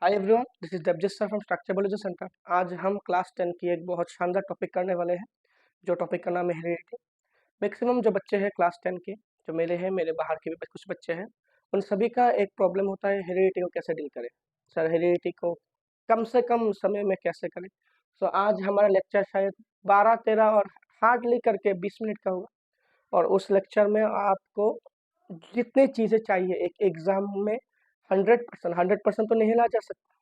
Hi everyone, this is Devjit sir from structure biology centre. आज हम class 10 की एक बहुत शानदार टॉपिक करने वाले हैं, जो टॉपिक का नाम है हेरिडिटी। मैक्सिमम जो बच्चे हैं क्लास 10 के, जो मेरे हैं, मेरे बाहर के भी कुछ बच्चे हैं, उन सभी का एक प्रॉब्लम होता है हेरिडिटी को कैसे डील करें। सर, हेरिडिटी को कम से कम समय में कैसे करें। सो आज हमारा लेक्चर शायद 12-13 और हार्डली करके 20 मिनट का होगा, और उस लेक्चर में आपको जितनी चीज़ें चाहिए एक एग्ज़ाम में 100% तो नहीं ला जा सकता।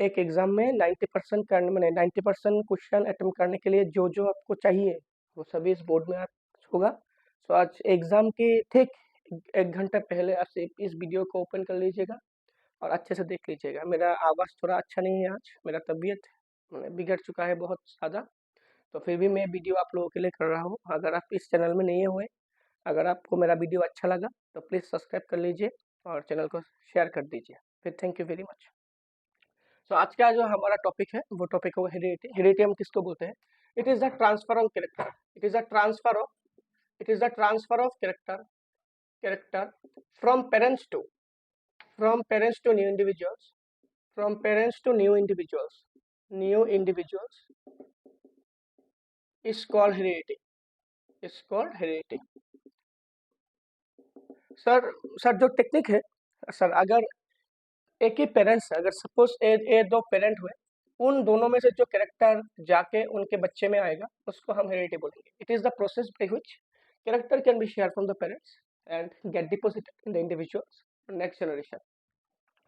एक एग्ज़ाम में 90% करने में 90% क्वेश्चन अटेम्प्ट करने के लिए जो जो आपको चाहिए वो सभी इस बोर्ड में आप होगा। सो आज एग्ज़ाम के ठीक 1 घंटा पहले आप सिर्फ इस वीडियो को ओपन कर लीजिएगा और अच्छे से देख लीजिएगा। मेरा आवाज़ थोड़ा अच्छा नहीं है, आज मेरा तबीयत बिगड़ चुका है बहुत ज़्यादा, तो फिर भी मैं वीडियो आप लोगों के लिए कर रहा हूँ। अगर आप इस चैनल में नहीं हुए, अगर आपको मेरा वीडियो अच्छा लगा तो प्लीज़ सब्सक्राइब कर लीजिए और चैनल को शेयर कर दीजिए। फिर थैंक यू वेरी मच। तो आज का जो हमारा टॉपिक है वो टॉपिक है हेरिडिटी। हेरिडिटी हम किसको बोलते हैं? It is the transfer of character. It is the transfer of character from parents to new individuals is called heredity। Sir जो टेक्निक है, सर अगर एक ही पेरेंट्स, अगर सपोज ए दो पेरेंट हुए, उन दोनों में से जो कैरेक्टर जाके उनके बच्चे में आएगा उसको हम हेरिडिटी बोलेंगे। It is the process by which character can be share from the parents and get deposited in the individuals next generation.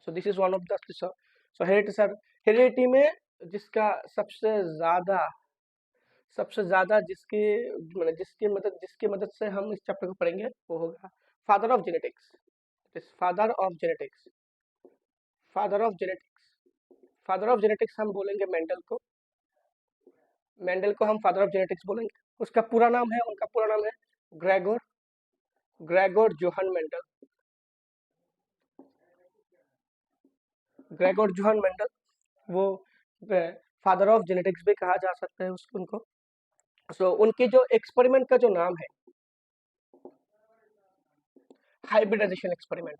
So this is one of the so heredity. Sir, heredity में जिसका सबसे ज्यादा जिसकी मदद से हम इस chapter को पढ़ेंगे वो होगा father of genetics. Father of genetics हम बोलेंगे मेंडल को हम फादर ऑफ जेनेटिक्स बोलेंगे। उनका पूरा नाम है ग्रेगोर जोहन मेंडल। वो फादर ऑफ जेनेटिक्स भी कहा जा सकता है उनको। सो उनके जो एक्सपेरिमेंट का जो नाम है हाइब्रिडाइजेशन एक्सपेरिमेंट,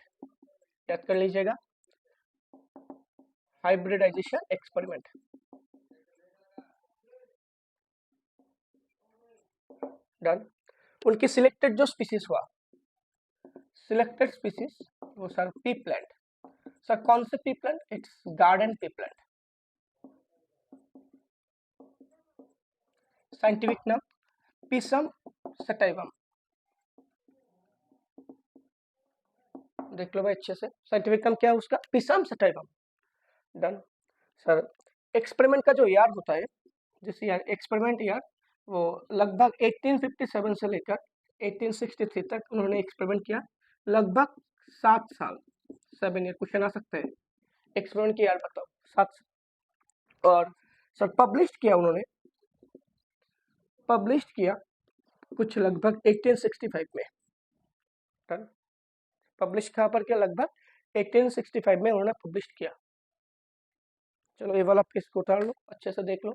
याद कर लीजिएगा, हाइब्रिडाइजेशन एक्सपेरिमेंट। डन। उनकी सिलेक्टेड स्पीसीज वो सर पी प्लांट। सर कौन से P plant? It's garden pea plant. Scientific नाम पिसम सटाइवम। देख लो भाई अच्छे से, साइंटिफिक नाम क्या है उसका? पिसम सटाइवम। डन। सर एक्सपेरिमेंट का जो ईयर होता है, जैसे यार एक्सपेरिमेंट ईयर, वो लगभग 1857 से लेकर 1863 तक उन्होंने एक्सपेरिमेंट किया। लगभग 7 साल, 7 ईयर। क्वेश्चन आ सकते हैं, एक्सपेरिमेंट की ईयर बताओ। 7 साल। और सर पब्लिश किया कुछ लगभग 1865 में। डन। पब्लिश कहाँ पर किया? लगभग 1865 में उन्होंने पब्लिश किया। चलो ये वाला पेज को उतार लो, अच्छे से देख लो।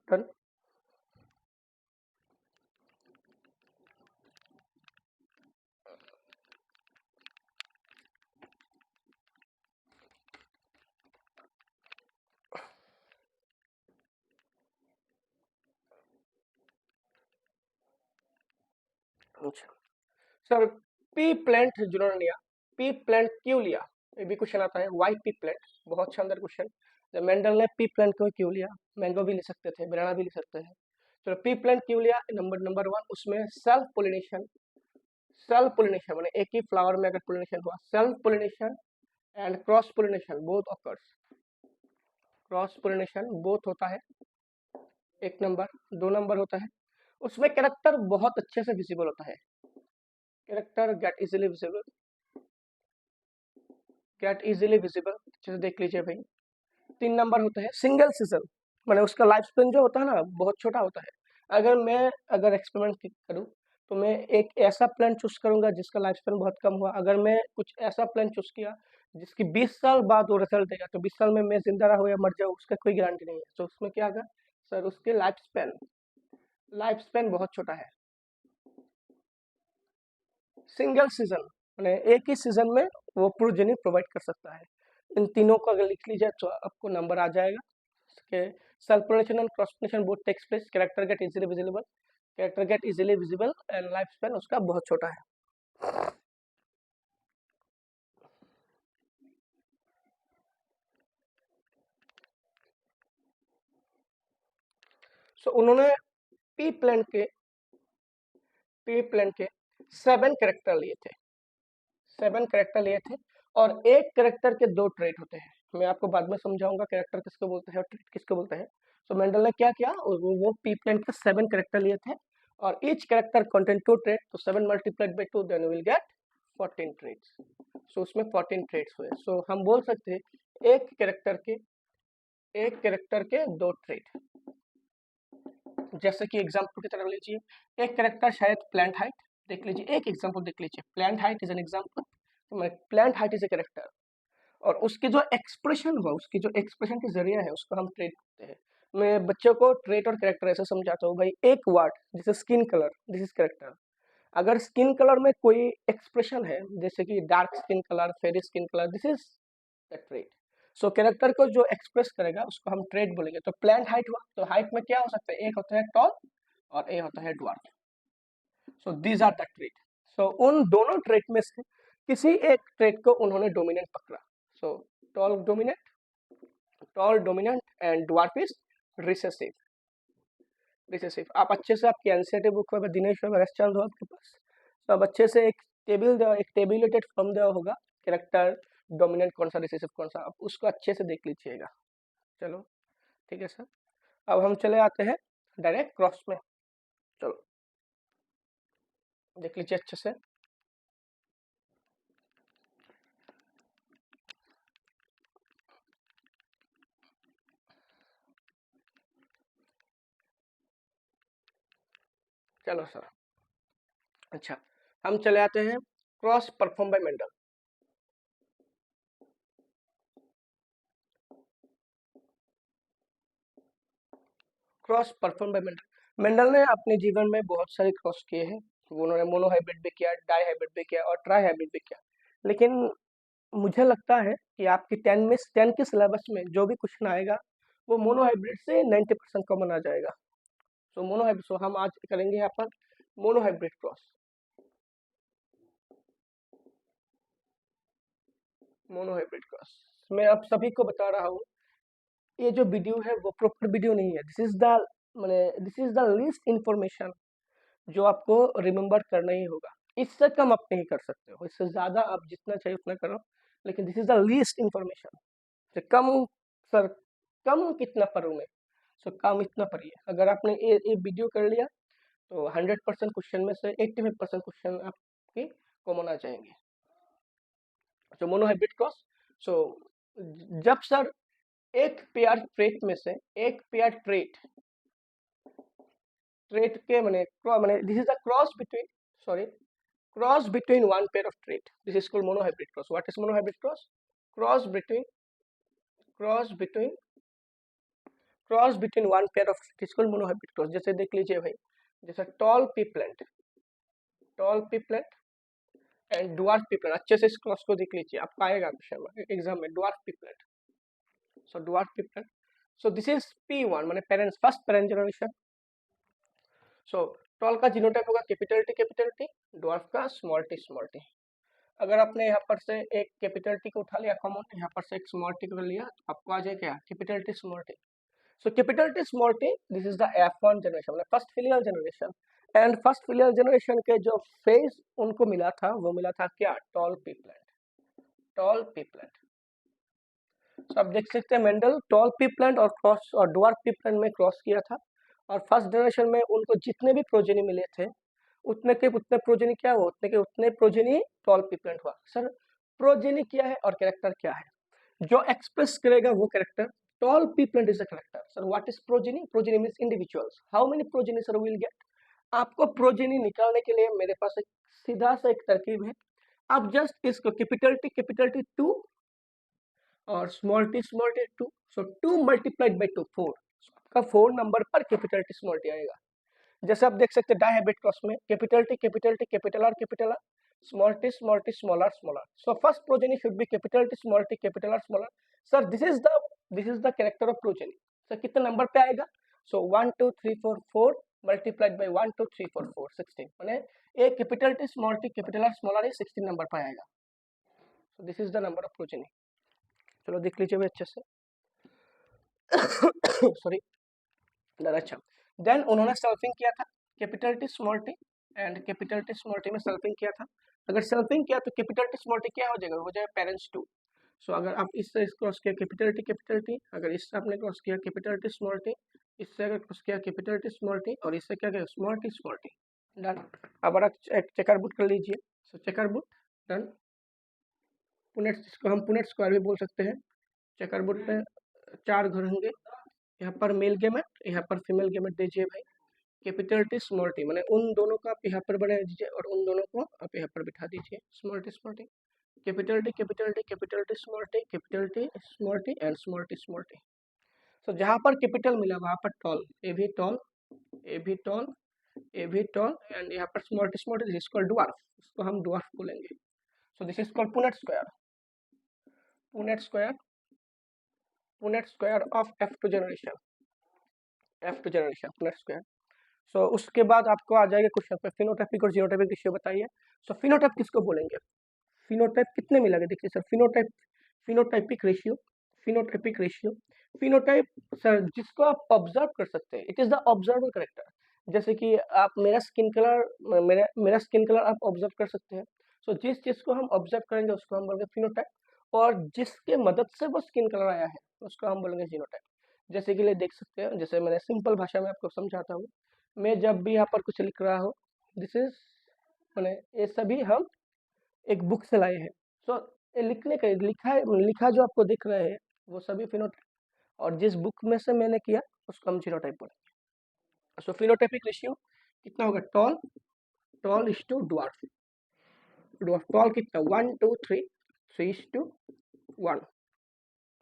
डन। अच्छा सर, पी प्लांट जिन्होंने लिया, पी प्लांट क्यों लिया, ये भी क्वेश्चन आता है। Why pea plant? बहुत शानदार क्वेश्चन। जब मेंडल ने पी प्लांट को क्यों लिया? मैंगो भी ले सकते थे, बनाना भी ले सकते हैं। चलो पी प्लांट क्यों लिया? नंबर 1, उसमें सेल्फ पोलिनेशन माने एक ही फ्लावर में अगर पोलिनेशन हुआ, self pollination and cross pollination both occurs. Cross pollination both होता है, 1 नंबर। 2 नंबर होता है, उसमें कैरेक्टर बहुत अच्छे से विजिबल होता है। कैरेक्टर गेट इजीली विजिबल, अच्छे से देख लीजिए भाई। 3 नंबर होता है सिंगल सीजन, माने उसका लाइफ स्पेन जो होता है ना बहुत छोटा होता है। अगर एक्सपेरिमेंट करूं तो मैं एक ऐसा प्लान चूज करूंगा जिसका लाइफ स्पेन बहुत कम हुआ। अगर मैं कुछ ऐसा प्लान चूज किया जिसकी 20 साल बाद वो रिजल्ट देगा, तो 20 साल में मैं जिंदा रहूं या मर जाऊं उसका कोई गारंटी नहीं है। तो उसमें क्या होगा सर, उसके लाइफ स्पेन बहुत छोटा है। सिंगल सीजन माने एक ही सीजन में वो प्रोजेनी प्रोवाइड कर सकता है। इन तीनों को अगर लिख लीजिए तो आपको नंबर आ जाएगा। Self pollination and cross pollination both takes place, character get easily visible and life span उसका बहुत छोटा है। सो उन्होंने पी प्लांट के 7 कैरेक्टर लिए थे और एक कैरेक्टर के 2 ट्रेट होते हैं। मैं आपको बाद में समझाऊंगा कैरेक्टर किसको बोलते हैं और ट्रेट किसको बोलते हैं। सो मेंडल ने क्या किया, वो पी प्लांट के 7 कैरेक्टर लिए थे और ईच कैरेक्टर कंटेन 2 ट्रेट, तो 7 multiplied by 2 then you will get 14 traits. So उसमें 14 ट्रेट्स हुए। सो हम बोल सकते हैं एक कैरेक्टर के 2 ट्रेट। जैसे कि एग्जांपल की तरह लीजिए, एक कैरेक्टर शायद प्लांट हाइट, देख लीजिए एक एग्जांपल देख लीजिए, plant height is an example. तो plant height is a character और उसकी जो एक्सप्रेशन हुआ, उसकी जो एक्सप्रेशन के जरिया है उसको हम ट्रेट कहते हैं। मैं बच्चों को ट्रेट और कैरेक्टर ऐसे समझाता हूँ भाई, एक वर्ड जैसे skin colour, this is character. अगर स्किन कलर में कोई एक्सप्रेशन है जैसे कि dark skin colour, fairy skin colour, this is the trait. So character को जो एक्सप्रेस करेगा उसको हम ट्रेट बोलेंगे। तो प्लांट हाइट हुआ, तो हाइट में क्या हो सकता है, एक होता है टॉल और एक होता है dwarf. So these are the trait. So उन दोनों ट्रेट में से किसी एक ट्रेट को उन्होंने डोमिनेंट पकड़ा। So tall dominant and dwarf is recessive. आप अच्छे से आपकी एनसीईआरटी बुक में दिनेश चंद हो आपके पास, तो अब अच्छे से एक टेबुलेटेड फॉर्म दिया होगा, कैरेक्टर डोमिनेंट कौन सा, रिसेसिव कौन सा, आप उसको अच्छे से देख लीजिएगा। चलो ठीक है सर, अब हम चले आते हैं डायरेक्ट क्रॉस में। चलो देख लीजिए अच्छे से। चलो सर, अच्छा हम चले आते हैं cross perform by Mendel. Cross perform by Mendel ने अपने जीवन में बहुत सारे क्रॉस किए हैं। उन्होंने मोनो हाइब्रिड भी किया, डाई हाइब्रिड भी किया और ट्राई हाइब्रिड भी किया। लेकिन मुझे लगता है कि आपकी 10 के सिलेबस में जो भी क्वेश्चन आएगा वो मोनो हाइब्रिड से 90% कॉमन आ जाएगा। सो मोनो हाइब्रिड, सो हम आज करेंगे यहाँ पर mono hybrid cross. Mono hybrid cross मैं आप सभी को बता रहा हूँ, ये जो वीडियो है वो प्रॉपर वीडियो नहीं है। This is the least information जो आपको रिमेम्बर करना ही होगा। इससे कम आप नहीं कर सकते हो, इससे ज्यादा आप जितना चाहिए उतना करो, लेकिन this is the least information. कम सर, कम कितना पढ़ूं मैं, सो कम इतना पढ़िए। अगर आपने ये वीडियो कर लिया तो 100% क्वेश्चन में से 85% क्वेश्चन आपके कॉमन आ जाएंगे। तो मोनो हाइब्रिड क्रॉस, सो जब सर एक पेयर ट्रेट में से एक पेयर ट्रेट के माने this is a cross between one pair of trait, this is called mono hybrid cross. What is mono hybrid cross? Cross between cross between one pair of trait is called mono hybrid cross. जैसे देख लीजिए भाई, जैसे toll pea plant and dwarf P plant, अच्छे से इस cross को देख लीजिए, आपको आएगा एग्जाम में dwarf P plant. So dwarf P plant, so this is P1 माने parents, first parent generation. So tall का जीनोटाइप होगा कैपिटल टी, ड्वार्फ का स्मॉल टी। अगर आपने यहाँ पर से एक कैपिटल टी को उठा लिया कॉमन, यहाँ पर से एक स्मॉल टी को लिया, तो आपको आ जाएगा क्या, capital T small T. So capital T small T, this is the F1 generation, first filial generation. And first filial generation के जो फेज उनको मिला था वो मिला था क्या, टॉल पी प्लांट। तो आप देख सकते हैं मेंडल टॉल पी प्लांट और ड्वार्फ पी प्लांट में क्रॉस किया था, और फर्स्ट जनरेशन में उनको जितने भी प्रोजेनी मिले थे उतने के उतने प्रोजेनी क्या हुआ, उतने के उतने प्रोजेनी टॉल पी प्लांट हुआ। सर प्रोजेनी क्या है और कैरेक्टर क्या है, जो एक्सप्रेस करेगा वो character. Toll pea plant is a character. Sir what is progeny? Progeny means individuals. How many progeny sir will get? आपको प्रोजेनी निकालने के लिए मेरे पास एक सीधा सा एक तरकीब है। आप जस्ट इसको कैपिटल टी 2 और small T 2, so 2 multiplied by 2 4, आपका 4 नंबर पर कैपिटल टी स्मॉल टी आएगा। जैसे आप देख सकते हैं डाई हाइब्रिड क्रॉस में capital T capital are, small t, smaller, smaller. So first progeny should be capital T, small t, capital R, smaller. Sir, this is the character of progeny. So कितने number पे आएगा? So 1 2 3 4 4 multiplied by 1 2 3 4 4 16. माने a capital T, small t, capital R, smaller ये 16 number पे आएगा. So this is the number of progeny. चलो देख लीजिए भाई अच्छे से. सॉरी. अच्छा. देन उन्होंने सल्फिंग किया था capital T small T and capital T small T में सल्फिंग किया था. अगर सल्फिंग किया तो कैपिटल टी स्मॉल टी क्या हो जाएगा? हो जाएगा पेरेंट्स टू. सो अगर आप इससे क्रॉस किया कैपिटल टी, अगर इससे आपने क्रॉस किया कैपिटल टी स्मॉल टी, इससे अगर क्रॉस किया कैपिटल टी स्मॉल टी और इससे क्या किया स्मॉल टी. डन. अब आप एक चेकर बुट कर लीजिए. सो चेकर बुट डन. पुनेट, जिसको हम पुनेट स्क्वायर भी बोल सकते हैं. चेकर बुट पे 4 घर होंगे. यहाँ पर मेल गेमेट, यहाँ पर फीमेल गेमेट दीजिए भाई. कैपिटल टी स्मॉल टी माने उन दोनों को आप यहाँ पर बना दीजिए और उन दोनों को आप यहाँ पर बिठा दीजिए. Small T capital T small T and small T. So जहाँ पर कैपिटल मिला वहाँ पर टॉल, ए भी टॉल एंड यहाँ पर small T this called dwarf. इसको हम ड्वार्फ बोलेंगे. So this is called Punnett square of F2 generation Punnett square. So उसके बाद आपको आ जाएगा क्वेश्चन पे फिनोटाइपिक और जीनोटाइपिक रेशियो बताइए. सो फिनोटाइप किसको बोलेंगे? फिनोटाइप कितने मिलेंगे? देखिए सर, फिनोटाइपिक रेशियो सर जिसको आप ऑब्जर्व कर सकते हैं. It is the observable character. जैसे कि आप मेरा स्किन कलर आप ऑब्जर्व कर सकते हैं. सो जिस चीज को हम ऑब्जर्व करेंगे उसको हम बोलेंगे फिनोटाइप, और जिसके मदद से वो स्किन कलर आया है उसको हम बोलेंगे जीनोटाइप. जैसे कि देख सकते हैं, जैसे मैंने सिंपल भाषा में आपको समझाता हूँ. मैं जब भी यहाँ पर कुछ लिख रहा हूँ, दिस इज मैंने ये सभी हम एक बुक से लाए हैं. सो लिखने का लिखा जो आपको दिख रहा है वो सभी फिनोटाइप, और जिस बुक में से मैंने किया उसको हम जीनोटाइप बोलेंगे. सो फिनोटाइपिक रेशियो कितना होगा? Tall is to dwarf. Tall कितना? 1 2 3 3:1.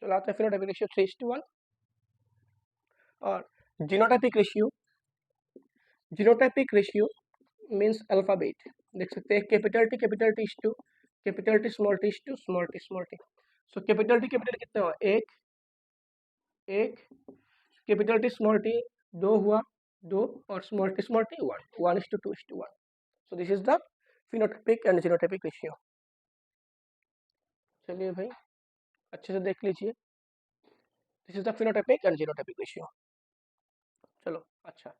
चलो आता है फिनोटाइपिक रेशियो 3:1. और जीनोटाइपिक रेशियो मीन्स अल्फाबेट. देख सकते हैं capital T is to capital T small T so capital T कितना हुआ? 1 कैपिटल टी स्मॉल टी 2 हुआ 2 और small T 1:2:1. So this is the phenotypic and genotypic ratio. चलिए भाई अच्छे से देख लीजिए. This is the phenotypic and genotypic ratio. चलो अच्छा,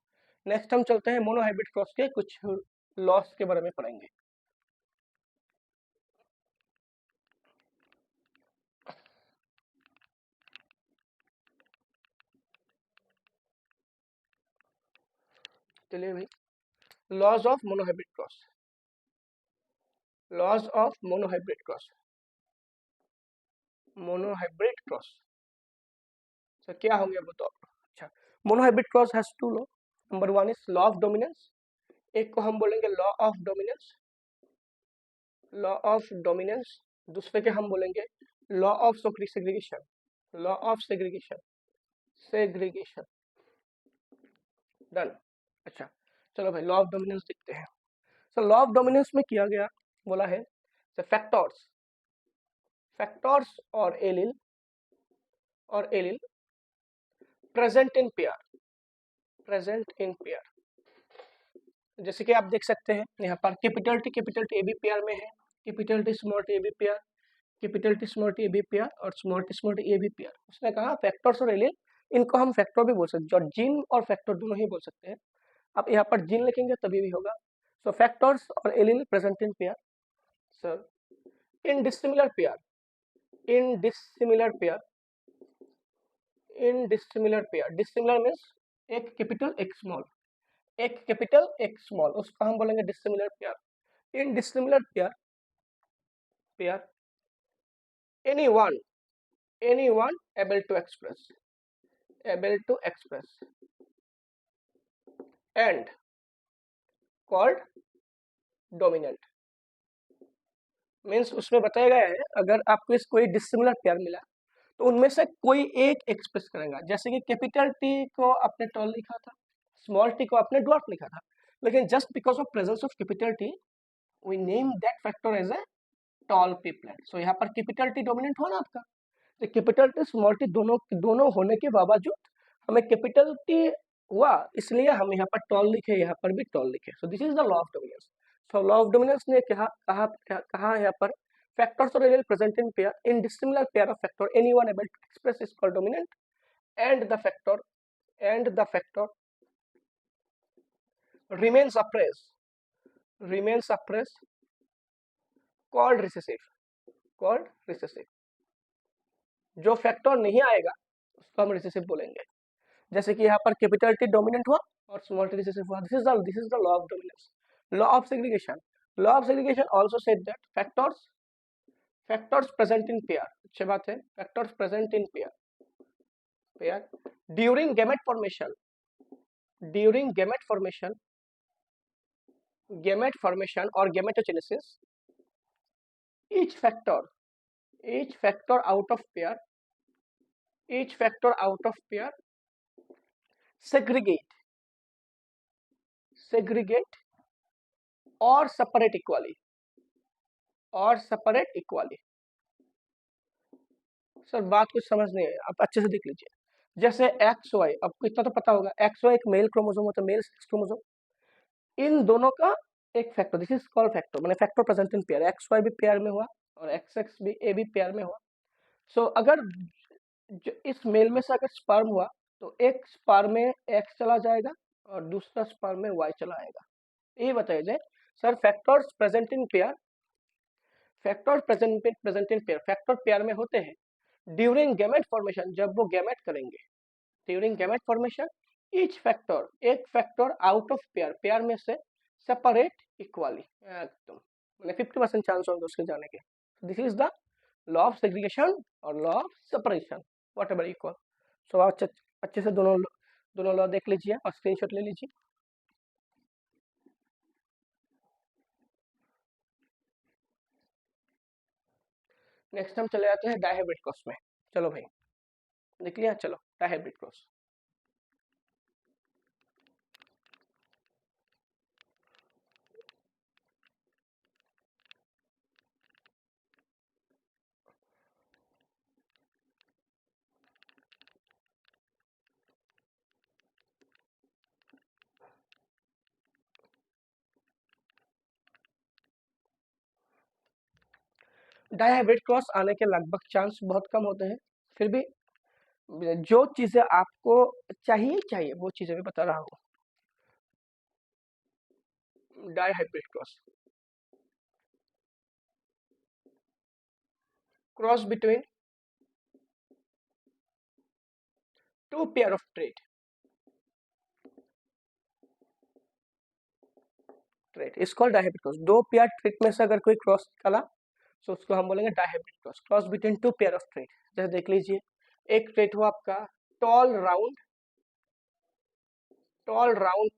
नेक्स्ट हम चलते हैं मोनोहाइब्रिड क्रॉस के कुछ लॉस के बारे में पढ़ेंगे. चलिए भाई, लॉज ऑफ मोनोहाइब्रिड क्रॉस. तो क्या होंगे बताओ. अच्छा, monohybrid cross has 2 law. Number 1 is law of dominance. एक को हम बोलेंगे लॉ ऑफ डोमिनेंस. दूसरे के हम बोलेंगे लॉ ऑफ सेग्रीगेशन. डन. अच्छा चलो भाई, लॉ ऑफ डोमिनेंस देखते हैं. सो लॉ ऑफ डोमिनेंस में किया गया बोला है फैक्टर्स और एलिल प्रेजेंट इन पेयर. जैसे कि आप देख सकते हैं यहाँ पर capital T A B pair में है, capital T small T A B pair, capital T small T A B pair और small T A B pair. उसने कहा फैक्टर्स और एलिल, इनको हम फैक्टर भी बोल सकते हैं, और जीन और फैक्टर दोनों ही बोल सकते हैं. आप यहाँ पर जीन लिखेंगे तभी भी होगा. सो फैक्टर्स और allele present in pair. Sir in dissimilar pair dissimilar means एक कैपिटल एक स्मॉल, उसको हम बोलेंगे dissimilar pair. In dissimilar pair anyone able to express and called dominant. Means उसमें बताया गया है अगर आपको इस कोई डिसिमिलर पेयर मिला तो उनमें से कोई एक एक्सप्रेस करेगा. जैसे कि कैपिटल टी को आपने टॉल लिखा था, स्मॉल टी को आपने ड्वार्फ लिखा था, लेकिन just because of presence of capital T we name that factor as a tall P plate. So यहाँ पर कैपिटल टी डोमिनेंट हुआ ना आपका, तो कैपिटल टी स्मॉल टी दोनों दोनों होने के बावजूद हमें कैपिटल टी हुआ, इसलिए हम यहाँ पर टॉल लिखे, यहाँ पर भी टॉल लिखे। सो this is the law of dominance. So law of dominance ने कहा यहाँ पर factors are really present in pair, in dissimilar pair of factor anyone able to express is called dominant, and the factor remains suppressed called recessive। जो factor नहीं आएगा उसको हम recessive बोलेंगे। जैसे कि यहाँ पर कैपिटल टी डोमिनेंट हुआ और स्मॉल टी रिसेसिव हुआ। This is the law of dominance. Law of segregation also said that factors present in pair, अच्छी बात है, factors present in pair during gamete formation और gametogenesis, each factor out of pair segregate or separate equally sir बात कुछ समझ नहीं है, आप अच्छे से देख लीजिए। जैसे एक्स वाई, आपको इतना तो पता होगा, एक्स वाई एक मेल क्रोमोसोम होता है, मेल सेक्स क्रोमोसोम, इन दोनों का एक factor, this is called factor, मैंने factor present in pair, X Y भी पेयर में हुआ और एक्स एक्स भी ए भी पेयर में हुआ। सो अगर इस मेल में से अगर स्पर्म हुआ तो एक स्पर्म में एक्स चला जाएगा और दूसरा स्पर्म में वाई चला आएगा। ये बताइए sir, factors present in pair factor pair में होते हैं ड्यूरिंग गैमेट फॉर्मेशन, जब वो गैमेट करेंगे, ड्यूरिंग गैमेट फॉर्मेशन एक फैक्टर आउट ऑफ पेयर में से सेपरेट इक्वली, एकदम मैंने 50% चांस होगा उसके जाने के। This is the law of segregation और law of separation whatever equal. So अच्छे से दोनों लॉ देख लीजिए और स्क्रीनशॉट ले लीजिए। नेक्स्ट हम चले जाते हैं डायहाइब्रिड क्रॉस में। चलो भाई देख लिया, चलो डायहाइब्रिड क्रॉस। डायहाइब्रिड क्रॉस आने के लगभग चांस बहुत कम होते हैं, फिर भी जो चीजें आपको चाहिए वो चीजें भी बता रहा हूँ। Dihybrid cross between two pair of trait is called dihybrid cross. दो पेयर ट्रेट में से अगर कोई क्रॉस निकाला तो उसको हम बोलेंगे dihybrid cross between two pair of trait. जैसे देख लीजिए, एक ट्रेट हुआ आपका टॉल राउंड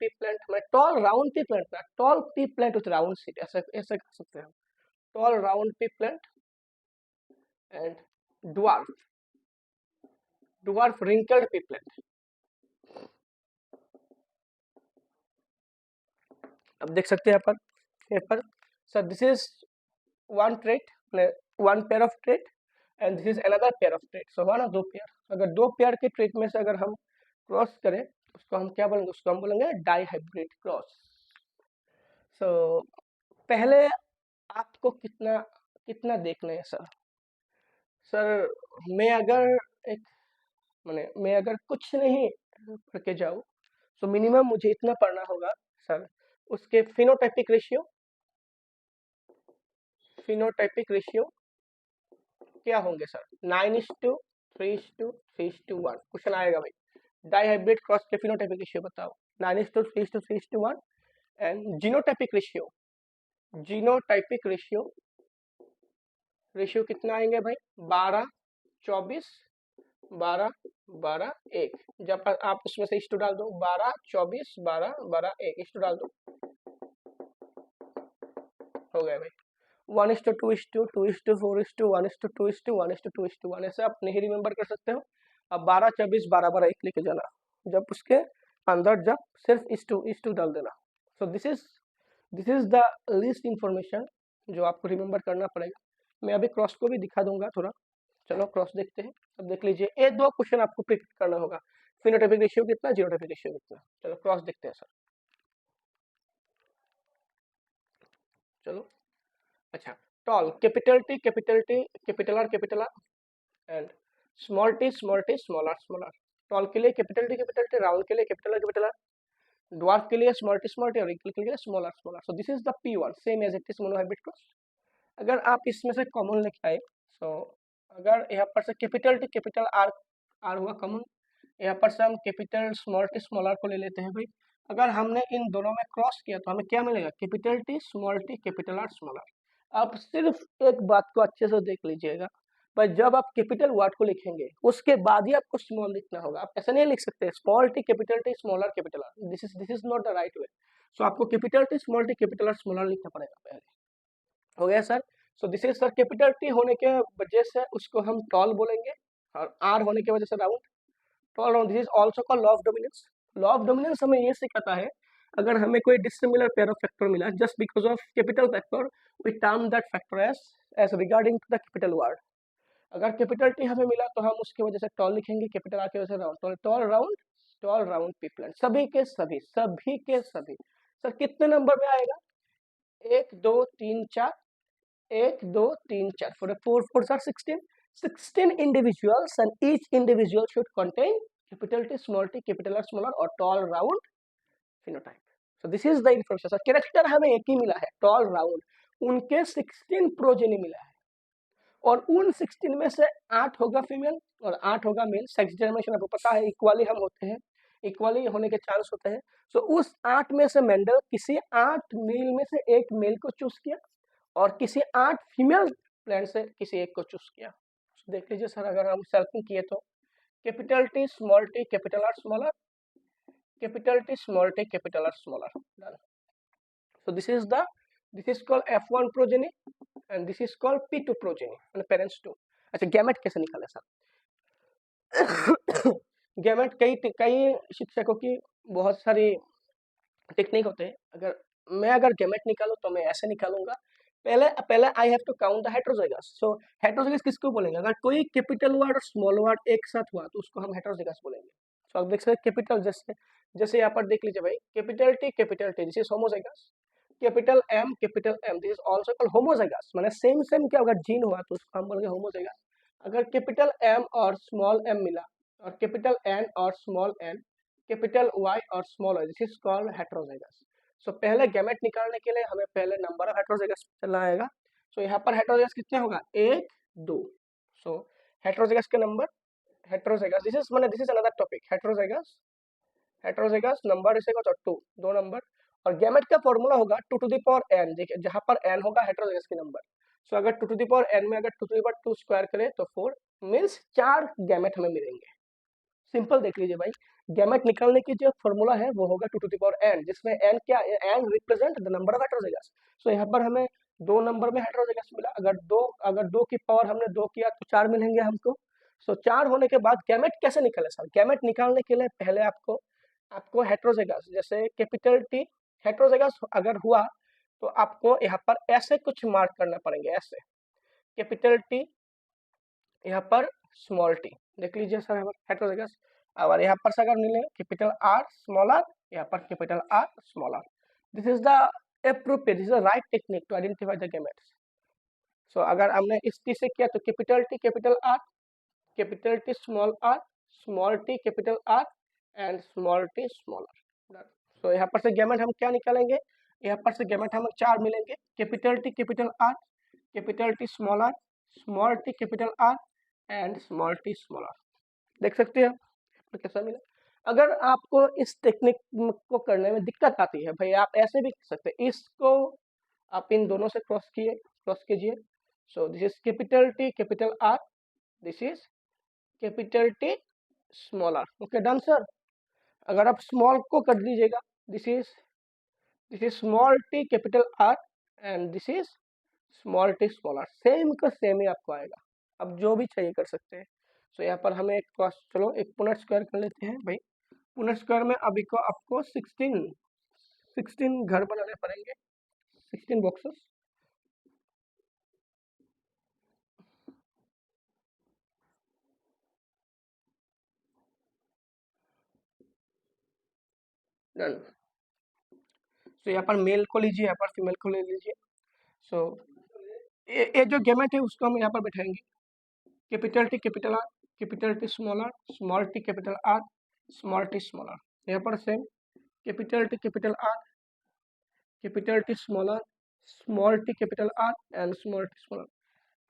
पी प्लांट में, tall pea plant with round seed, ऐसे कर सकते हैं। Tall round pea plant and dwarf wrinkled pea plant. अब देख सकते हैं यहाँ पर sir, this is one pair of trait and this is another pair of trait. So हुआ ना दो पेयर, अगर दो पेयर के ट्रेट में से अगर हम क्रॉस करें उसको हम क्या बोलेंगे, उसको हम बोलेंगे डायहाइब्रिड क्रॉस। सो पहले आपको कितना देखना है सर मैं अगर कुछ नहीं पढ़ के जाऊँ तो मिनिमम मुझे इतना पढ़ना होगा सर, उसके फिनोटाइपिक रेशियो क्या होंगे सर, 9:3:3:1 क्वेश्चन आएगा भाई। डायहाइब्रिड क्रॉस के फिनोटाइपिक रेशियो बताओ, 9:3:3:1। एंड जीनोटाइपिक रेशियो कितना आएंगे भाई, 12:24 12:12 1। जब आप उसमें से इस्टू डाल दो, 12:24 12:12 1 इस्टू डाल दो, हो गया भाई। 1:2:2:4:1:2:1:2:1 ऐसे आप नहीं रिमेम्बर कर सकते हो। अब 12:24 12:12 1 लेके जाना, जब उसके अंदर जब सिर्फ इस्टू डाल देना। सो this is this is the least information जो आपको रिमेंबर करना पड़ेगा। मैं अभी क्रॉस को भी दिखा दूंगा थोड़ा। चलो क्रॉस देखते हैं। अब देख लीजिए, ये दो क्वेश्चन आपको प्रिडिक्ट करना होगा, फिनोटाइपिक रेशियो कितना, जीनोटाइपिक रेशियो कितना। चलो क्रॉस देखते हैं सर। चलो अच्छा, tall capital T capital T capital R and small T small R. Tall के लिए कैपिटल टी, राउंड के लिए कैपिटल आर, ड्वार्फ के लिए स्मॉल टी और इक्वल के लिए small R. So this is the P one, same as it is monohybrid cross. अगर आप इसमें से कॉमन लेके आए, सो अगर यहाँ पर से capital T capital R R हुआ कॉमन, यहाँ पर से हम कैपिटल स्मॉल आर को ले लेते हैं भाई। अगर हमने इन दोनों में क्रॉस किया तो हमें क्या मिलेगा, capital T capital R small R. आप सिर्फ एक बात को अच्छे से देख लीजिएगा, पर जब आप कैपिटल वर्ड को लिखेंगे उसके बाद ही आपको स्मॉल लिखना होगा। आप ऐसा नहीं लिख सकते small T small R capital R, this is not the right way. So आपको capital T capital R small R लिखना पड़ेगा पहले। हो गया sir. So this is sir capital T होने के वजह से उसको हम टॉल बोलेंगे, और आर होने की वजह से round. Tall round, this is also called law of dominance. Law of dominance हमें ये सिखाता है, अगर हमें कोई डिसिमिलर पेयर ऑफ फैक्टर मिला just because of capital factor, we term that factor as regarding to the capital word. अगर capital T हमें मिला तो हम उसकी वजह से टॉल लिखेंगे, कैपिटल आर की वजह से round. Tall round pea plane, सभी के सभी। सर कितने नंबर में आएगा, 1 2 3 4, 1 2 3 4, for a 4 4s are 16 individuals, and each individual should contain capital T, capital R, small r, or tall round phenotype. So this is the information. So character हमें एक ही मिला है, tall round, उनके 16 progeny मिला है, और उन 16 में से 8 होगा फीमेल और 8 होगा मेल। सेक्स डिटरमिनेशन आपको पता है, इक्वली हम होते हैं, इक्वली होने के चांस होते हैं। सो उस 8 में से मेंडल किसी 8 मेल में से एक मेल को चूज किया और किसी 8 फीमेल प्लांट से किसी एक को चूज किया। देख लीजिए सर, अगर हम सर्किल किए तो capital T capital R small R, capital T capital R small R, done. So this is called F1 progeny and this is called P2 progeny, मतलब पेरेंट्स 2। अच्छा, गैमेट कैसे निकाले सर? गैमेट कई शिक्षकों की बहुत सारी टेक्निक होते हैं। अगर गैमेट निकालूं तो मैं ऐसे निकालूंगा, पहले I have to count the heterozygous. So heterozygous किसको बोलेंगे, अगर कोई कैपिटल वर्ड और स्मॉल वर्ड एक साथ हुआ तो उसको हम हेटेरोजाइगस बोलेंगे। सो आप देख सकते हैं कैपिटल, जैसे यहाँ पर देख लीजिए भाई, capital T this is homozygous, capital M this is also called homozygous. माने सेम क्या, अगर जीन हुआ तो उसको हम बोलेंगे होमोजाइगस। अगर कैपिटल एम और स्मॉल एम मिला, और कैपिटल एन और स्मॉल एन, कैपिटल वाई और small Y, this is called heterozygous. So पहले गैमेट निकालने के लिए हमें पहले नंबर ऑफ हेटेरोजाइगस चलना आएगा। सो यहाँ पर हेटेरोजाइगस कितने होगा, 1 2। सो हेटेरोजाइगस के number, heterozygous this is another topic, heterozygous number is equal to 2, 2 number. और गैमेट का फॉर्मूला होगा 2 टू द पावर n, देखिए जहां पर n होगा हेटेरोजाइगस के नंबर। सो अगर 2 टू द पावर n में अगर 2 टू द पावर 2 स्क्वायर करें तो 4 मींस 4 गैमेट हमें मिलेंगे। सिंपल देख लीजिए भाई, गैमेट निकालने की जो फॉर्मूला है वो होगा 2 टू द पावर n, जिसमें n क्या, n represent the number of heterozygous. So यहाँ पर हमें 2 नंबर में हेटेरोजाइगस मिला, अगर 2 की पावर हमने 2 किया तो 4 मिलेंगे हमको। सो 4 होने के बाद गैमेट कैसे निकाले सर? गैमेट निकालने के लिए पहले आपको हेटेरोजाइगस, जैसे कैपिटल टी हेटेरोजाइगस अगर हुआ तो आपको यहाँ पर ऐसे कुछ मार्क करना पड़ेंगे, ऐसे कैपिटल टी, यहाँ पर स्मॉल टी, देख लीजिए सर यहाँ पर हेटेरोजाइगस। और यहाँ पर से अगर मिले कैपिटल आर स्मॉल आर, यहाँ पर capital R small R, this is the appropriate, this is the right technique to identify the gametes. So अगर हमने इस टी से किया तो capital T capital R, small T capital R and small T small R. So यहाँ पर से gamete हम क्या निकालेंगे, यहाँ पर से गैमेट हमें 4 मिलेंगे, capital T capital R, small T capital R and small T small R. देख सकते हैं तो कैसा मिला। अगर आपको इस टेक्निक को करने में दिक्कत आती है भाई, आप ऐसे भी कर सकते हैं, इसको आप इन दोनों से क्रॉस कीजिए। So this is capital T capital R, this is capital T small R. Okay done sir. अगर आप स्मॉल को कर दीजिएगा, this is small T capital R and this is small T small R, same का same ही आपको आएगा। अब जो भी चाहिए कर सकते हैं। सो यहाँ पर हमें एक क्रॉस, चलो एक पुनः स्क्वायर कर लेते हैं भाई। पुनः स्क्वायर में अभी को आपको 16 घर बनाने पड़ेंगे। 16 boxes. डन। तो यहाँ पर मेल को लीजिए, यहाँ पर फीमेल को ले लीजिए। सो ये जो गेमेट है उसको हम यहाँ पर बैठाएंगे। Capital T capital R, capital T small T capital R, small T small R. यहाँ पर same capital T capital R, capital T small T capital R and small T small R.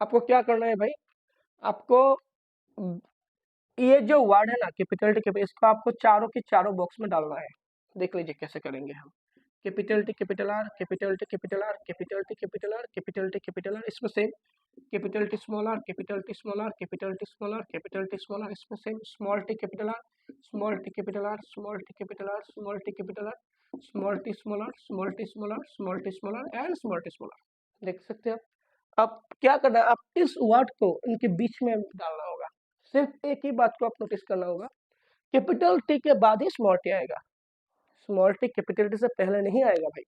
आपको क्या करना है भाई, आपको ये जो वर्ड है ना कैपिटल टी कैपिटल, इसको आपको चारों के चारों बॉक्स में डालना है। देख लीजिए कैसे करेंगे हम। Capital T capital R, capital T capital R, capital T capital R, capital T capital R, इसमें same capital T small R, capital T small R, capital T small R, capital T small R, इसमें same small T capital R, small T capital R, small T capital R, small T capital R, small T small R, small T small R, small T small R and small T small R. देख सकते हैं आप। अब क्या करना है, आप इस वर्ड को इनके बीच में डालना होगा। सिर्फ एक ही बात को आप नोटिस करना होगा, कैपिटल टी के बाद ही स्मॉल टी आएगा, स्मॉल टी कैपिटल टी से पहले नहीं आएगा भाई।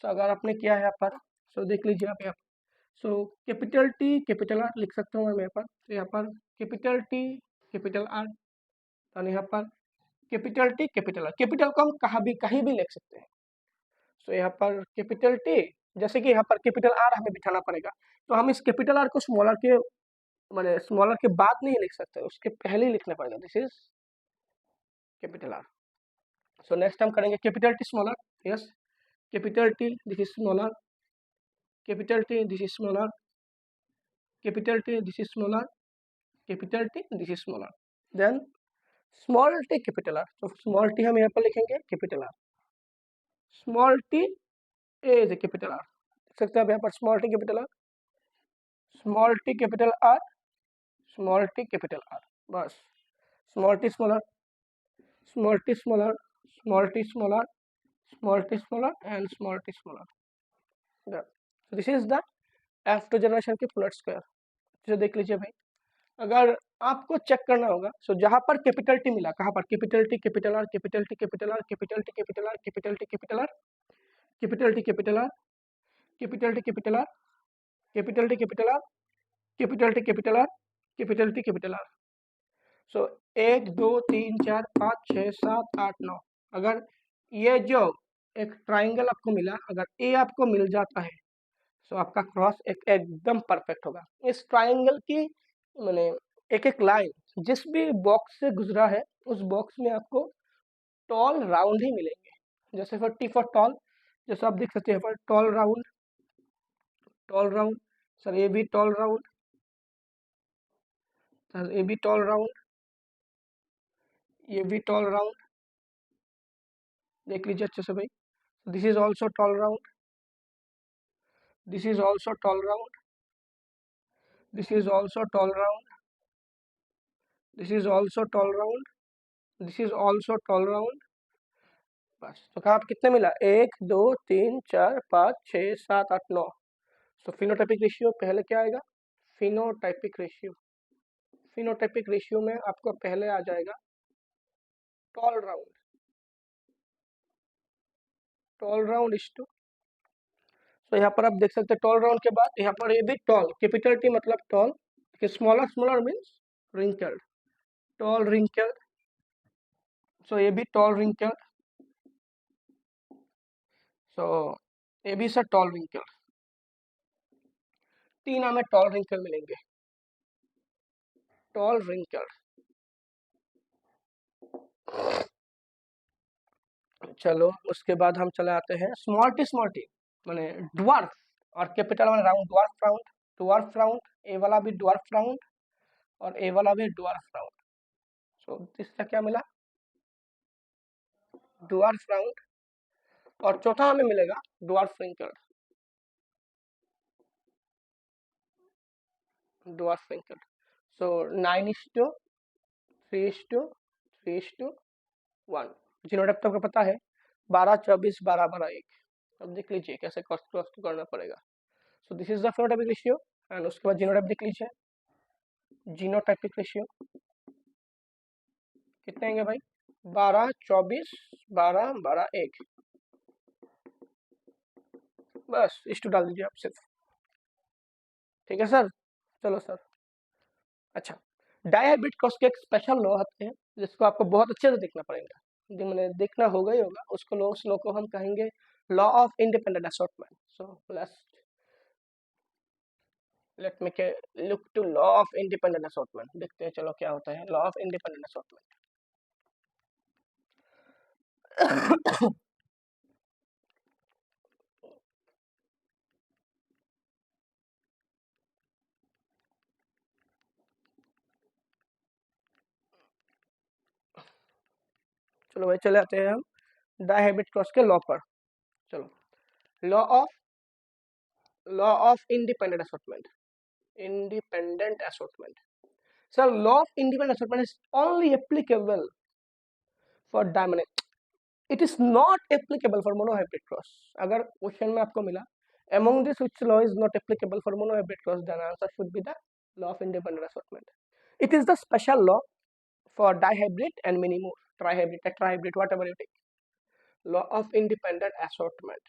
सो अगर आपने किया है यहाँ पर, सो देख लीजिए आप यहाँ पर। सो कैपिटल टी कैपिटल आर लिख सकता हूँ मैं यहाँ पर। तो यहाँ पर कैपिटल टी कैपिटल आर, और यहाँ पर capital T capital R. Capital को हम कहीं भी लिख सकते हैं। सो यहाँ पर कैपिटल टी, जैसे कि यहाँ पर कैपिटल आर हमें बिठाना पड़ेगा, तो हम इस कैपिटल आर को स्मॉलर के माने स्मॉलर के बाद नहीं लिख सकते, उसके पहले ही लिखना पड़ेगा। This is capital R. So next हम करेंगे capital T smaller. Yes, capital T this is smaller, capital T this is smaller, capital T this is smaller, capital T this is smaller, then small T capital R. तो small T हम यहाँ पर लिखेंगे capital R, small T is capital R. देख सकते हैं आप यहाँ पर small T capital R, small T capital R, small T capital are, बस। Small T smaller, small T smaller, small T smaller, small T smaller and small T smaller. This is the F2 generation की Punnett square. इसे देख लीजिए भाई। अगर आपको check करना होगा, सो जहां पर कैपिटल टी मिला, कहां पर capital T capital R, capital T capital R, capital T capital R, capital T capital R, capital T capital R, capital T capital R, capital T capital R, capital T capital R, capital T capital R. So 1 2 3 4 5 6 7 8 9। अगर ये जो एक triangle आपको मिला, अगर ए आपको मिल जाता है, सो आपका क्रॉस एकदम परफेक्ट होगा। इस ट्राइंगल की मैंने एक एक लाइन जिस भी बॉक्स से गुजरा है, उस बॉक्स में आपको टॉल राउंड ही मिलेंगे। जैसे फॉर टी फॉर टॉल, जैसे आप देख सकते हैं, for tall round, tall round, sir ये भी टॉल राउंड, सर ये भी टॉल राउंड, ये भी टॉल राउंड। देख लीजिए अच्छे से भाई। This is also tall round, this is also tall round, this is also tall round, this is also tall round, this is also tall round. बस। तो कहाँ पे कितने मिला, 1 2 3 4 5 6 7 8 9। तो फिनोटाइपिक रेशियो पहले क्या आएगा, फिनोटाइपिक रेशियो, फिनोटाइपिक रेशियो में आपको पहले आ जाएगा tall round, tall round is two. तो यहाँ पर आप देख सकते हैं टॉल राउंड के बाद यहाँ पर ये भी टॉल, कैपिटल टी मतलब tall, smaller smaller means wrinkled, tall wrinkled. So ये भी टॉल रिंकल्ड, सो ये भी सर टॉल रिंकल्ड। 3 हमें टॉल रिंकल मिलेंगे, टॉल रिंकल्ड। चलो उसके बाद हम चले आते हैं स्मॉल टी माने ड्वार्फ, और कैपिटल माने round, dwarf round, dwarf round. A वाला भी ड्वार्फ राउंड और ए वाला भी ड्वार्फ राउंड। सो तीसरा क्या मिला, ड्वार्फ राउंड, और चौथा हमें मिलेगा ड्वार्फ रिंकल्ड, ड्वार्फ रिंकल्ड। सो 9:3:3:1। जीनोटाइप तो आपको पता है 12 24 12 12 1। अब देख लीजिए कैसे क्रॉस करना पड़ेगा। सो this is the phenotypic ratio and उसके बाद जीनोटाइप देख लीजिए। जीनोटाइपिक रेशियो कितने आएंगे भाई, 12 24 12 12 1। बस इस2 डाल दीजिए आप सिर्फ। ठीक है सर, चलो सर। अच्छा, डायहाइब्रिड क्रॉस के एक स्पेशल लॉ होते हैं जिसको आपको बहुत अच्छे से देखना पड़ेगा, जो मैंने देखना होगा ही होगा। उसको लॉ, उस लॉ को हम कहेंगे law of independent assortment. So let me look to law of independent assortment. देखते हैं चलो क्या होता है लॉ ऑफ इंडिपेंडेंट असॉर्टमेंट। चलो भाई चले आते हैं हम डायहाइब्रिड क्रॉस के लॉ पर। चलो, law of independent assortment. Independent assortment. Sir, law of independent assortment is only applicable for diamond, it is not applicable for monohybrid cross. अगर क्वेश्चन में आपको मिला among this which law is not applicable for monohybrid cross, then answer should be the law of independent assortment. It is the special law for dihybrid and many more, trihybrid, tetrahybrid, whatever you take. Law of independent assortment.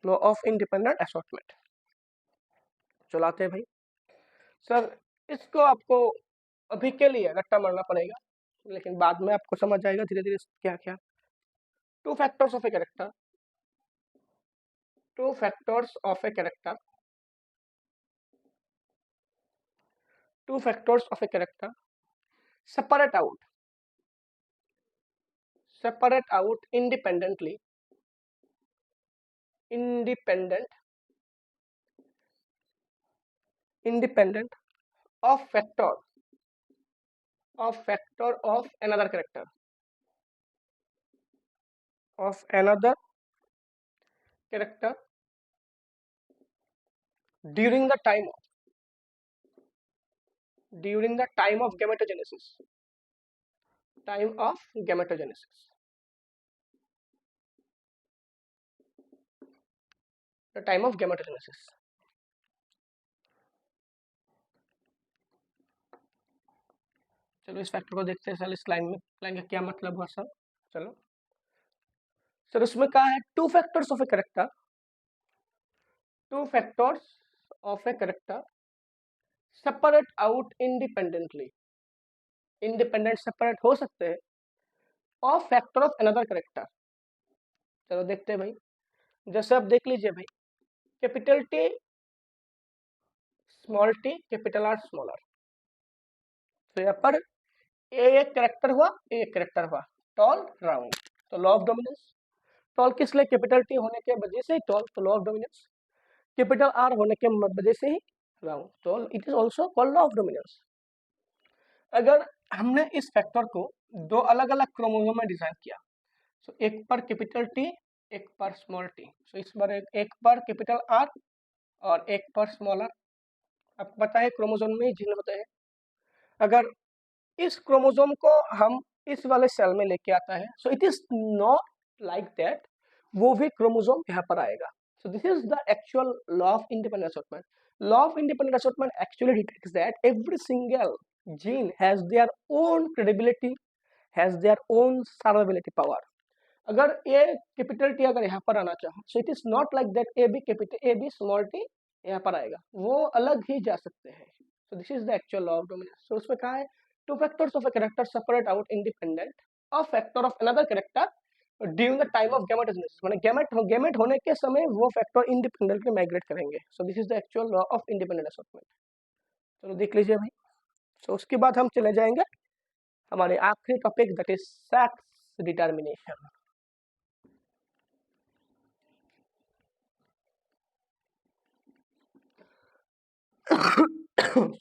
Law of independent assortment. चलाते हैं भाई। Sir, इसको आपको अभी के लिए रट्टा मारना पड़ेगा, लेकिन बाद में आपको समझ आएगा धीरे धीरे क्या क्या। To factors of a character, two factors of a character, two factors of a character separate out independent of factor of another character during the time of gametogenesis. The time of gametogenesis. चलो इस factor को देखते हैं sir, इस line का क्या मतलब हुआ सर। चलो सर, उसमें कहा है two factors of a character separate out independently. Independent separate हो सकते हैं of factor of another character. चलो देखते हैं भाई, जैसे आप देख लीजिए भाई, capital T small T capital R small R. तो यहाँ पर एक कैरेक्टर हुआ टॉल राउंड, तो लॉ ऑफ डोमिनेंस। टॉल किस लिए? कैपिटल टी होने के वजह से ही टॉल, तो law of dominance. Capital R होने के वजह से ही राउंड, तो it is also called law of dominance. अगर हमने इस फैक्टर को दो अलग अलग क्रोमोसोम में डिजाइन किया, तो एक पर कैपिटल टी, एक पर स्मॉल टी, तो इस बार एक पर कैपिटल आर और एक पर स्मॉल आर। आपको पता है क्रोमोसोम में जीन होते हैं। अगर इस क्रोमोसोम को हम इस वाले सेल में लेके आता है, सो it is not like that वो भी क्रोमोसोम यहाँ पर आएगा। सो this is the actual law of independent assortment. Law of independent assortment actually detects that every single gene has their own credibility, has their own survivability power. अगर ए capital T अगर यहाँ पर आना चाहो, so it is not like that A B small T यहाँ पर आएगा, वो अलग ही जा सकते हैं। So this is the actual law of dominance. So उसमें कहा है two factors of a character separate out independent of factor of another character during the time of gametogenesis. माने गैमेट होने के समय वो फैक्टर इंडिपेंडेंटली माइग्रेट करेंगे। So this is the actual law of independent assortment. चलो देख लीजिए भाई। तो उसके बाद हम चले जाएंगे हमारे आखिरी topic, that is sex determination.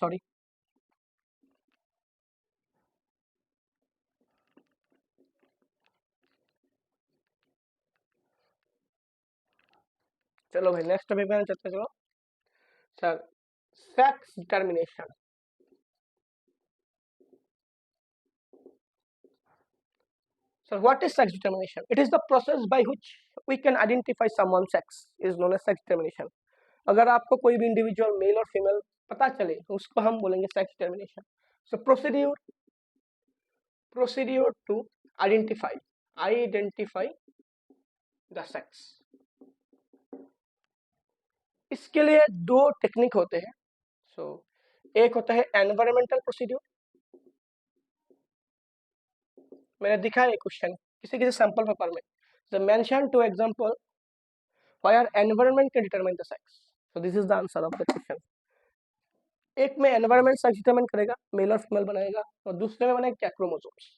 Sorry. चलो भाई नेक्स्ट टॉपिक में चलते। चलो sir, sex determination. So what is sex determination? It is the process by which we can identify someone's sex is known as sex determination. अगर आपको कोई भी individual mail और फीमेल पता चले तो उसको हम बोलेंगे sex determination. So procedure to identify the sex. इसके लिए दो टेक्निक होते हैं। एक होता है एनवायरमेंटल प्रोसीड्यूर। मैंने दिखा है क्वेश्चन किसी किसी सैंपल पेपर में, the mention two example where environment can determine the sex. So this is the answer of the question. एक में एनवायरनमेंट सेक्स डिटरमाइन करेगा, मेल और फीमेल बनाएगा, और दूसरे में बनेगा क्या, क्रोमोसोम्स।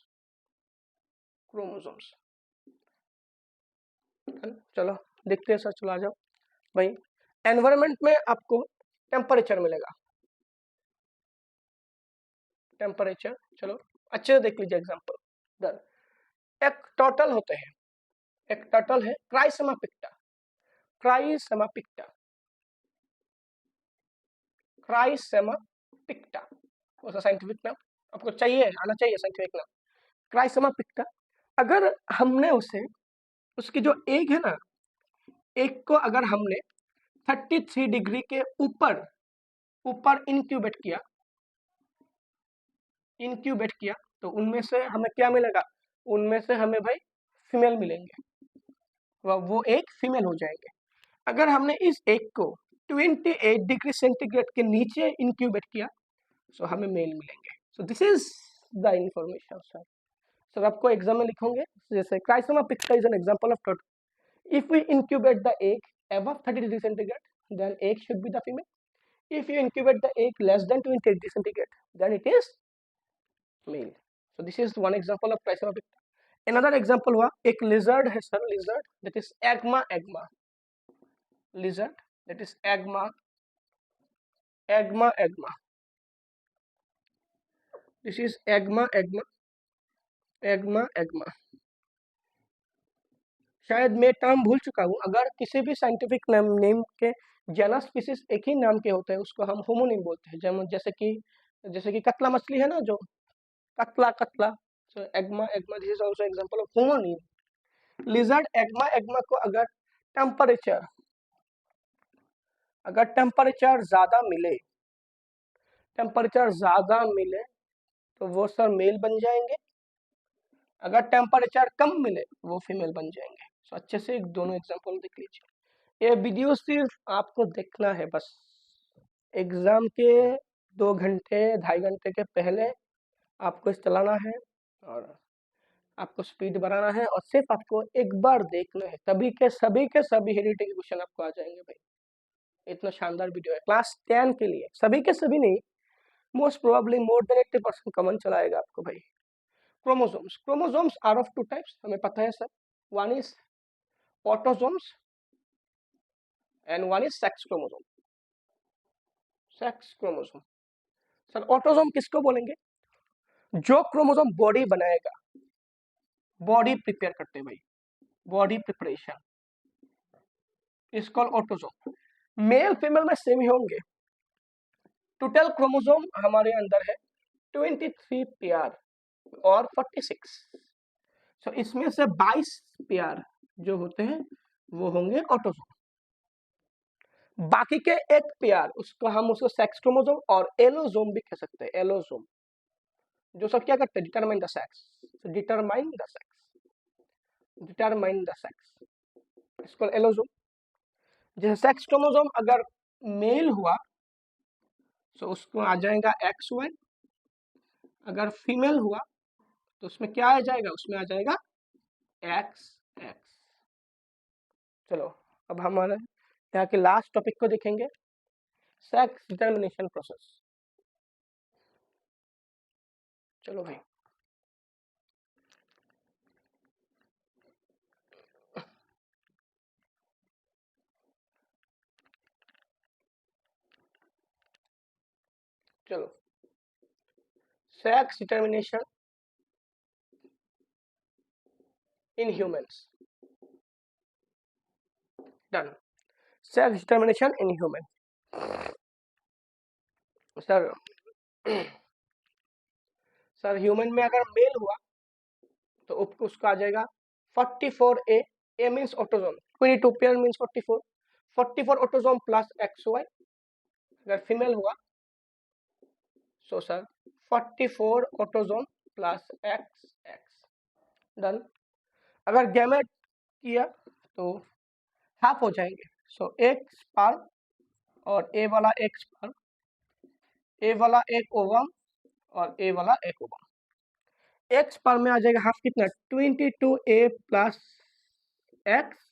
चलो देखते हैं सर, चलो आ जाओ भाई। एनवायरनमेंट में आपको टेम्परेचर मिलेगा, टेम्परेचर। चलो अच्छे से देख लीजिए एग्जांपल। एक टर्टल होते हैं, एक टर्टल है क्राइसेमा पिक्टा, क्राइसेमा पिक्टा, क्राइसेमा पिक्टा, उसका साइंटिफिक नाम आपको चाहिए, आना चाहिए साइंटिफिक नाम, क्राइसेमा पिक्टा। अगर हमने उसे, उसकी जो एग है ना, एग को अगर हमने 33 डिग्री के ऊपर ऊपर इंक्यूबेट किया तो उनमें से हमें क्या मिलेगा, उनमें से हमें भाई फीमेल मिलेंगे, वो एक फीमेल हो जाएंगे। अगर हमने इस एग को 28 डिग्री सेंटीग्रेड के नीचे इंक्यूबेट किया तो हमें मेल मिलेंगे। So this is the information sir. Sir आपको एग्जाम में लिखोगे, जैसे Chrysemys picta is an example of turtle. If we incubate the egg above 30 degree centigrade, then egg should be the female. If you incubate the egg less than 20 degree centigrade, then it is male. So this is one example of Chrysoma picta. Another example हुआ एक lizard है sir, lizard that is agma, lizard that is agma. This is agma. शायद मैं term भूल चुका हूँ। अगर किसी भी साइंटिफिक नेम के जेनस स्पीसीज एक ही नाम के होते हैं उसको हम होमोनिम बोलते हैं। जैसे कि कतला मछली है ना, जो कतला। So Agama this is also example of homonym. Lizard Agama को अगर टेम्परेचर ज्यादा मिले तो वो सर मेल बन जाएंगे, अगर टेम्परेचर कम मिले वो फीमेल बन जाएंगे। तो अच्छे से दोनों एग्जांपल देख लीजिए। ये वीडियो सिर्फ आपको देखना है बस, एग्जाम के 2 घंटे 2.5 घंटे के पहले आपको चलाना है और आपको स्पीड बढ़ाना है और सिर्फ आपको एक बार देखना है, सभी के सभी हेरिडिटी के क्वेश्चन आपको आ जाएंगे भाई। इतना शानदार वीडियो है क्लास 10 के लिए, सभी के सभी नहीं, most probably more than 80% common चलाएगा आपको भाई। क्रोमोसोम्स आर ऑफ 2 टाइप्स, हमें पता है sir. One is autosomes and one is sex chromosome. Sir autosome किसको बोलेंगे, जो क्रोमोसोम बॉडी बनाएगा, बॉडी प्रिपेयर करते हैं भाई, body preparation is called autosome. Male female में सेम ही होंगे। टोटल क्रोमोसोम हमारे अंदर है 23 पेयर और 46। सो इसमें से 22 पेयर जो होते हैं वो होंगे ऑटोसोम। बाकी के एक पेयर हम उसको सेक्स क्रोमोसोम और एलोसोम भी कह सकते हैं। एलोसोम जो सब क्या करते हैं, डिटरमाइन द सेक्स, इसको एलोसोम। जैसे सेक्स क्रोमोसोम अगर मेल हुआ तो उसको आ जाएगा XY, अगर फीमेल हुआ तो उसमें क्या आ जाएगा, उसमें आ जाएगा XX। चलो अब हमारे यहाँ के लास्ट टॉपिक को देखेंगे, सेक्स डिटरमिनेशन प्रोसेस। चलो भाई चलो, sex determination in humans, done. Sex determination in human. Sir human में अगर मेल हुआ तो उसका आ जाएगा 44A। A means autosome, 22 pair means 44 autosome plus XY। अगर फीमेल हुआ so sir 44 autosome plus XX, done. अगर गैमेट किया तो हाफ हो जाएंगे। सो एक स्पर्म और ए वाला एक स्पर्म, ए वाला एक ओवम और ए वाला एक ओवम। एक स्पर्म में आ जाएगा हाफ कितना 22A plus x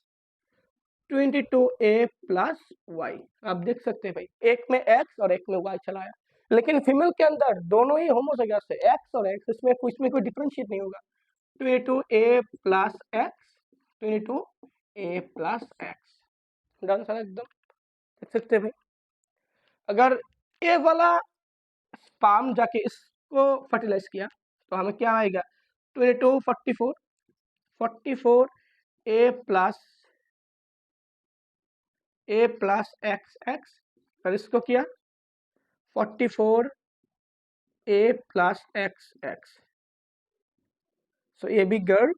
22A plus Y. आप देख सकते हैं भाई, एक में एक्स और एक में वाई चला आया, लेकिन फीमेल के अंदर दोनों ही होमोजाइगस है, एक्स और एक्स, इसमें कोई डिफरेंशिएट नहीं होगा। 22A plus x 22A plus x, done sir एकदम, देख सकते हैं भाई। अगर ए वाला स्पर्म जाके इसको फर्टिलाइज किया तो हमें क्या आएगा 22 44 44A प्लस एक्स एक्स, और इसको किया 44A प्लस एक्स एक्स। सो ए भी गर्ल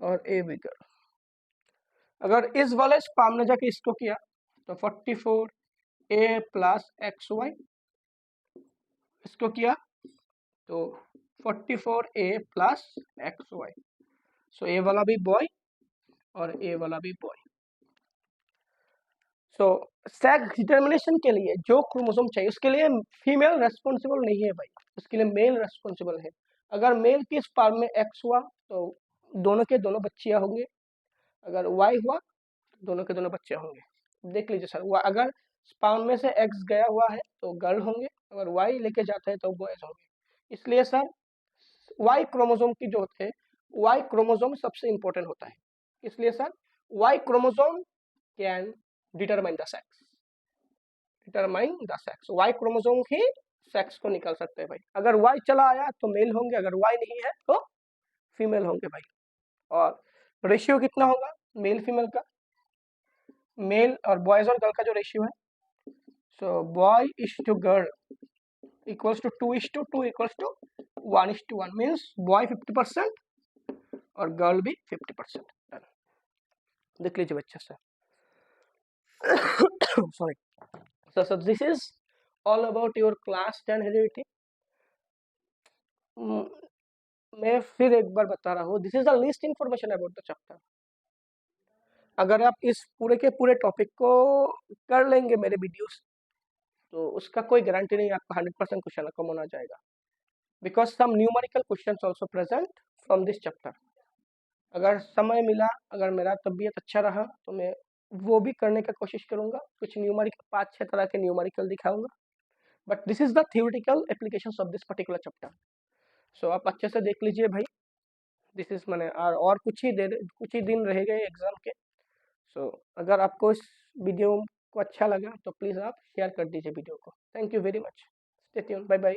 और ए भी गर्ल। अगर इस वाले स्पर्म ने जाके इसको किया तो 44A प्लस एक्स वाई, इसको किया तो 44A प्लस एक्स वाई। सो ए वाला भी बॉय और ए वाला भी बॉय। सो सेक्स डिटर्मिनेशन के लिए जो क्रोमोसोम चाहिए उसके लिए फीमेल रेस्पॉन्सिबल नहीं है भाई, उसके लिए मेल रेस्पॉन्सिबल है। अगर मेल के स्पर्म में एक्स हुआ तो दोनों के दोनों बच्चियां होंगे, अगर वाई हुआ तो दोनों के दोनों बच्चे होंगे। देख लीजिए सर, अगर स्पर्म में से एक्स गया हुआ है तो गर्ल होंगे, अगर वाई लेके जाते हैं तो बॉयज होंगे। इसलिए सर वाई क्रोमोसोम की जो होते हैं, वाई क्रोमोसोम सबसे इंपॉर्टेंट होता है। इसलिए sir Y chromosome can determine the sex, determine the sex. Y chromosome ही सेक्स को निकाल सकते हैं भाई। अगर वाई चला आया तो मेल होंगे, अगर वाई नहीं है तो फीमेल होंगे भाई। और रेशियो कितना होगा मेल फीमेल का, मेल और बॉयज और गर्ल का जो रेशियो है, so boy is to girl equals to 2:2 equals to 1:1, means boy 50% और गर्ल भी 50%। देख लीजिए बच्चे से sorry. So this is all about your class 10 heredity. मैं फिर एक बार बता रहा हूँ, this is the least information about the chapter. अगर आप इस पूरे के पूरे टॉपिक को कर लेंगे मेरे वीडियोस, तो उसका कोई गारंटी नहीं आपका 100% क्वेश्चन कॉमन आ जाएगा, because some numerical questions also present from this chapter. अगर समय मिला, अगर मेरा तबीयत अच्छा रहा तो मैं वो भी करने का कोशिश करूंगा, कुछ न्यूमेरिकल 5-6 तरह के न्यूमेरिकल दिखाऊंगा, but this is the theoretical applications of this particular chapter. So आप अच्छे से देख लीजिए भाई, दिस इज मैंने और कुछ ही दिन रह गए एग्जाम के। सो अगर आपको इस वीडियो को अच्छा लगा तो प्लीज़ आप शेयर कर दीजिए वीडियो को। Thank you very much, stay tuned, bye bye.